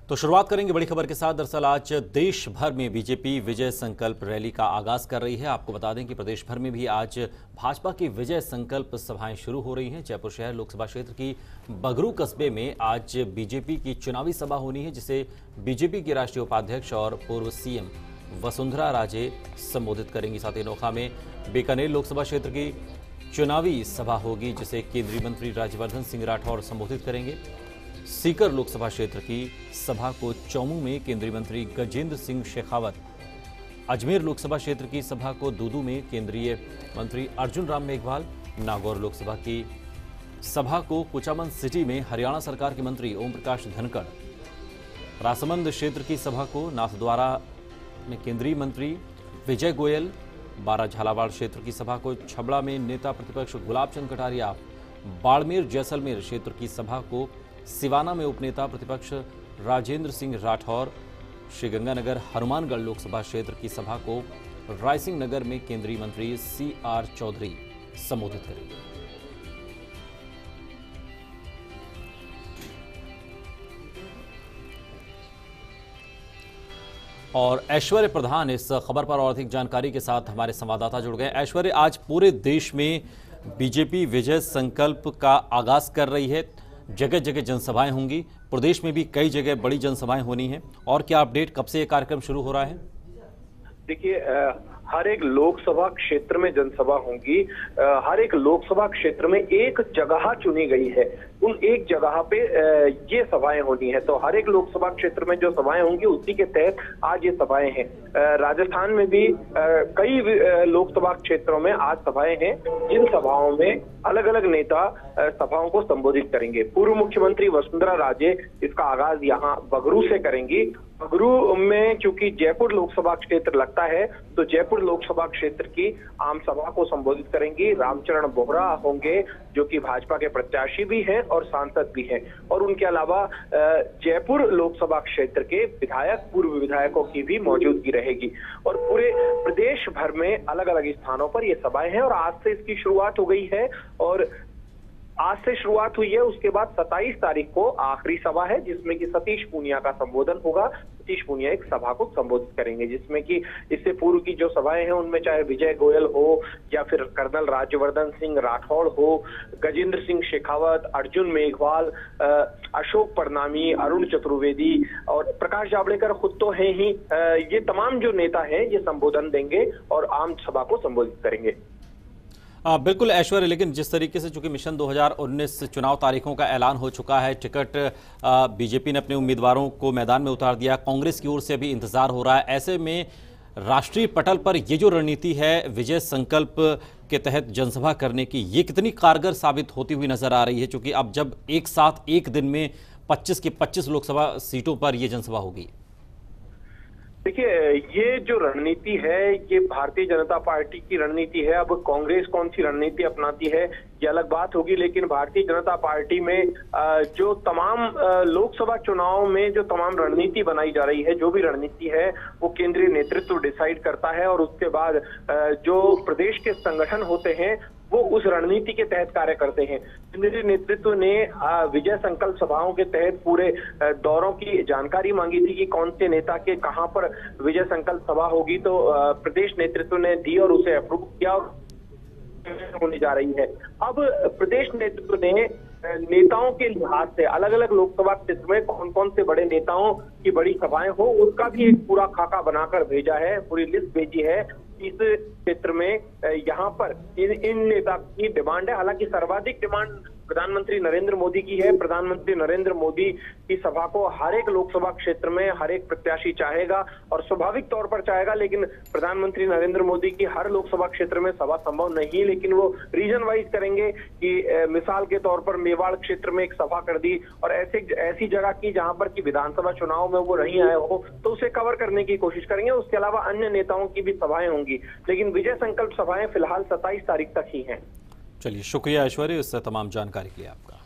तो शुरुआत करेंगे बड़ी खबर के साथ। दरअसल आज देश भर में बीजेपी विजय संकल्प रैली का आगाज कर रही है। आपको बता दें कि प्रदेश भर में भी आज भाजपा की विजय संकल्प सभाएं शुरू हो रही हैं। जयपुर शहर लोकसभा क्षेत्र की बगरू कस्बे में आज बीजेपी की चुनावी सभा होनी है, जिसे बीजेपी की राष्ट्रीय उपाध्यक्ष और पूर्व सीएम वसुंधरा राजे संबोधित करेंगी। साथ ही नोखा में बीकानेर लोकसभा क्षेत्र की चुनावी सभा होगी, जिसे केंद्रीय मंत्री राज्यवर्धन सिंह राठौर संबोधित करेंगे। सीकर लोकसभा क्षेत्र की सभा को चौमू में केंद्रीय मंत्री गजेंद्र सिंह शेखावत, अजमेर लोकसभा क्षेत्र की सभा को दूदू में केंद्रीय मंत्री अर्जुन राम मेघवाल, नागौर लोकसभा की सभा को कुचामन सिटी में हरियाणा सरकार के मंत्री ओम प्रकाश धनखड़, राजसमंद क्षेत्र की सभा को नाथद्वारा में केंद्रीय मंत्री विजय गोयल, बारा झालावाड़ क्षेत्र की सभा को छबड़ा में नेता प्रतिपक्ष गुलाब चंद कटारिया, बाड़मेर जैसलमेर क्षेत्र की सभा को सिवाना में उपनेता प्रतिपक्ष राजेंद्र सिंह राठौर, श्रीगंगानगर हनुमानगढ़ लोकसभा क्षेत्र की सभा को रायसिंह नगर में केंद्रीय मंत्री CR चौधरी संबोधित करेंगे। और ऐश्वर्य प्रधान इस खबर पर और अधिक जानकारी के साथ हमारे संवाददाता जुड़ गए। ऐश्वर्य, आज पूरे देश में बीजेपी विजय संकल्प का आगाज कर रही है, जगह जगह जनसभाएं होंगी, प्रदेश में भी कई जगह बड़ी जनसभाएं होनी हैं, और क्या अपडेट, कब से ये कार्यक्रम शुरू हो रहा है? देखिए, हर एक लोकसभा क्षेत्र में जनसभा होंगी। हर एक लोकसभा क्षेत्र में एक जगह चुनी गई है, उन एक जगह पे ये सभाएं होनी है। तो हर एक लोकसभा क्षेत्र में जो सभाएं होंगी उसी के तहत आज ये सभाएं हैं। राजस्थान में भी कई लोकसभा क्षेत्रों में आज सभाएं हैं, जिन सभाओं में अलग अलग नेता सभाओं को संबोधित करेंगे। पूर्व मुख्यमंत्री वसुंधरा राजे इसका आगाज यहाँ बगरू से करेंगी। बगरू में चूंकि जयपुर लोकसभा क्षेत्र लगता है, तो जयपुर लोकसभा क्षेत्र की आम सभा को संबोधित करेंगी। रामचरण बोहरा होंगे, जो कि भाजपा के प्रत्याशी भी हैं और सांसद भी हैं, और उनके अलावा जयपुर लोकसभा क्षेत्र के विधायक, पूर्व विधायकों की भी मौजूदगी रहेगी। और पूरे प्रदेश भर में अलग अलग स्थानों पर ये सभाएं हैं, और आज से इसकी शुरुआत हो गई है। और आज से शुरुआत हुई है, उसके बाद 27 तारीख को आखिरी सभा है, जिसमें कि सतीश पूनिया का संबोधन होगा। सतीश पूनिया एक सभा को संबोधित करेंगे, जिसमें कि इससे पूर्व की जो सभाएं हैं उनमें चाहे विजय गोयल हो या फिर कर्नल राज्यवर्धन सिंह राठौड़ हो, गजेंद्र सिंह शेखावत, अर्जुन मेघवाल, अशोक परनामी, अरुण चतुर्वेदी और प्रकाश जावड़ेकर खुद तो हैं ही, ये तमाम जो नेता हैं ये संबोधन देंगे और आम सभा को संबोधित करेंगे। बिल्कुल ऐश्वर्य, लेकिन जिस तरीके से चूंकि मिशन 2019 चुनाव तारीखों का ऐलान हो चुका है, टिकट बीजेपी ने अपने उम्मीदवारों को मैदान में उतार दिया, कांग्रेस की ओर से भी इंतजार हो रहा है, ऐसे में राष्ट्रीय पटल पर ये जो रणनीति है विजय संकल्प के तहत जनसभा करने की, ये कितनी कारगर साबित होती हुई नजर आ रही है, क्योंकि अब जब एक साथ एक दिन में 25 की 25 लोकसभा सीटों पर यह जनसभा होगी? देखिए, ये जो रणनीति है ये भारतीय जनता पार्टी की रणनीति है। अब कांग्रेस कौन सी रणनीति अपनाती है ये अलग बात होगी, लेकिन भारतीय जनता पार्टी में जो तमाम लोकसभा चुनाव में जो तमाम रणनीति बनाई जा रही है, जो भी रणनीति है वो केंद्रीय नेतृत्व डिसाइड करता है, और उसके बाद जो प्रदेश के संगठन होते हैं वो उस रणनीति के तहत कार्य करते हैं। केंद्रीय नेतृत्व ने विजय संकल्प सभाओं के तहत पूरे दौरों की जानकारी मांगी थी कि कौन से नेता के कहां पर विजय संकल्प सभा होगी, तो प्रदेश नेतृत्व ने दी और उसे अप्रूव किया होने जा रही है। अब प्रदेश नेतृत्व ने नेताओं के लिहाज से अलग अलग लोकसभा क्षेत्र में कौन कौन से बड़े नेताओं की बड़ी सभाएं हो उसका भी एक पूरा खाका बनाकर भेजा है, पूरी लिस्ट भेजी है। इस क्षेत्र में यहाँ पर इन नेता की डिमांड है। हालांकि सर्वाधिक डिमांड प्रधानमंत्री नरेंद्र मोदी की है। प्रधानमंत्री नरेंद्र मोदी की सभा को हर एक लोकसभा क्षेत्र में हर एक प्रत्याशी चाहेगा और स्वाभाविक तौर पर चाहेगा, लेकिन प्रधानमंत्री नरेंद्र मोदी की हर लोकसभा क्षेत्र में सभा संभव नहीं है, लेकिन वो रीजन वाइज करेंगे कि मिसाल के तौर पर मेवाड़ क्षेत्र में एक सभा कर दी और ऐसी जगह की जहां पर कि विधानसभा चुनाव में वो नहीं आए हो तो उसे कवर करने की कोशिश करेंगे। उसके अलावा अन्य नेताओं की भी सभाएं होंगी, लेकिन विजय संकल्प सभाएं फिलहाल 27 तारीख तक ही हैं। चलिए, शुक्रिया ऐश्वर्य इस तमाम जानकारी के लिए आपका।